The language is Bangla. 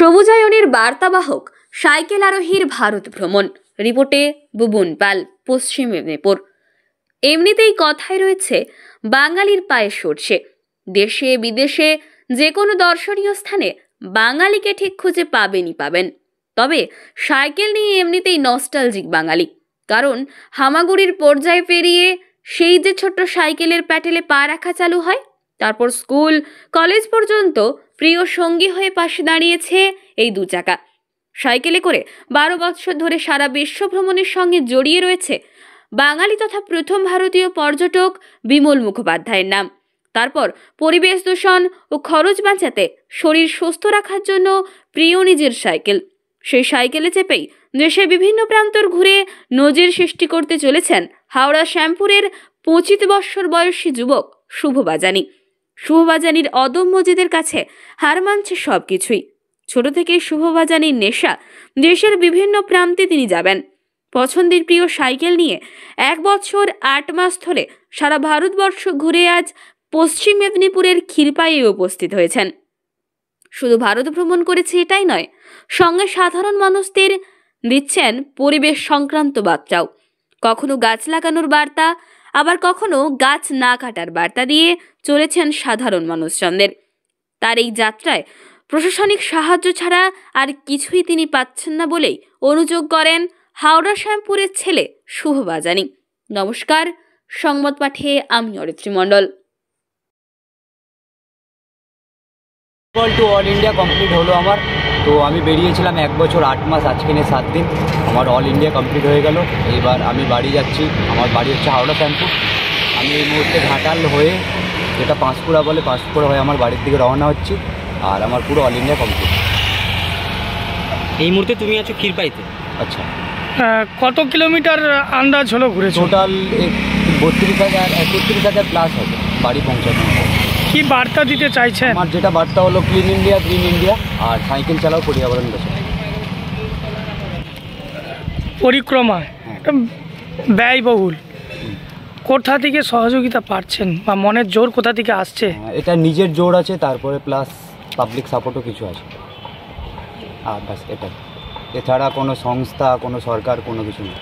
সবুজায়নের বার্তাবাহক সাইকেল আরোহীর ভারত ভ্রমণ। রিপোর্টে বুবুন পাল, পশ্চিম মেদিনীপুর। এমনিতেই কথায় রয়েছে, বাঙালির পায়ে সরষে। দেশে বিদেশে যে কোনো দর্শনীয় স্থানে বাঙালিকে ঠিক খুঁজে পাবেন। তবে সাইকেল নিয়ে এমনিতেই নস্টালজিক বাঙালি, কারণ হামাগুড়ির পর্যায়ে পেরিয়ে সেই যে ছোট্ট সাইকেলের প্যাটেলে পা রাখা চালু হয়, তারপর স্কুল কলেজ পর্যন্ত প্রিয় সঙ্গী হয়ে পাশে দাঁড়িয়েছে এই দু চাকা। সাইকেলে করে 12 বছর ধরে সারা বিশ্ব ভ্রমণের সঙ্গে জড়িয়ে রয়েছে বাঙালি তথা প্রথম ভারতীয় পর্যটক বিমল মুখোপাধ্যায়ের নাম। তারপর পরিবেশ দূষণ ও খরচ বাঁচাতে শরীর সুস্থ রাখার জন্য প্রিয় নিজের সাইকেল। সেই সাইকেলে চেপেই দেশের বিভিন্ন প্রান্তর ঘুরে নজির সৃষ্টি করতে চলেছেন হাওড়া শ্যামপুরের 25 বছর বয়সী যুবক শুভ বাজানি। শুভ বাজানির অদম্য জেদের কাছে হার মানছে সবকিছুই। ছোট থেকেই শুভ বাজানির নেশা, দেশের বিভিন্ন প্রান্তে তিনি যাবেন। পছন্দের প্রিয় সাইকেল নিয়ে 1 বছর 8 মাস ধরে সারা ভারতবর্ষ ঘুরে আজ পশ্চিম মেদিনীপুরের ক্ষীরপাইয়ে উপস্থিত হয়েছেন। শুধু ভারত ভ্রমণ করেছে এটাই নয়, সঙ্গে সাধারণ মানুষদের দিচ্ছেন পরিবেশ সংক্রান্ত বার্তাও। কখনো গাছ লাগানোর বার্তা, আবার কখনো গাছ না কাটার বার্তা দিয়ে চলেছেন সাধারণ মানুষজনদের। তার এই যাত্রায় প্রশাসনিক সাহায্য ছাড়া আর কিছুই তিনি পাচ্ছেন না বলেই অনুযোগ করেন হাওড়া শ্যামপুরের ছেলে শুভ বাজানি। নমস্কার, সংবাদ পাঠে আমি অরিত্রী মণ্ডল। টু অল ইন্ডিয়া কমপ্লিট হলো আমার। তো আমি বেরিয়েছিলাম 1 বছর 8 মাস, আজকে নিয়ে 7 দিন আমার অল ইন্ডিয়া কমপ্লিট হয়ে গেল। এইবার আমি বাড়ি যাচ্ছি। আমার বাড়ি হচ্ছে হাওড়া শ্যামপুর। আমি এই মুহূর্তে ঘাটাল হয়ে, যেটা পাঁশকুড়া বলে, পাঁশকুড়া হয়ে আমার বাড়ির দিকে রওনা হচ্ছি। আর আমার পুরো অল ইন্ডিয়া কমপ্লিট। এই মুহূর্তে তুমি আছো ক্ষীরপাইতে। আচ্ছা, কত কিলোমিটার আন্দাজ হলো ঘুরেছো? টোটাল 32,000 প্লাস হবে বাড়ি পৌঁছানো। কি বার্তা দিতে চাইছেন? আমার যেটা বার্তা হলো ক্লিন ইন্ডিয়া, গ্রিন ইন্ডিয়া, আর সাইকেল চালাও পর্যাবরণ বাঁচাও। পরিক্রমা ব্যয়বহুল, কোথা থেকে সহযোগিতা পাচ্ছেন বা মনের জোর কোথা থেকে আসছে? এটা নিজের জোর আছে, তারপরে প্লাস পাবলিক সাপোর্টও কিছু আছে। আর ব্যাস এটাই, এছাড়া কোনো সংস্থা, কোনো সরকার, কোনো কিছু নেই।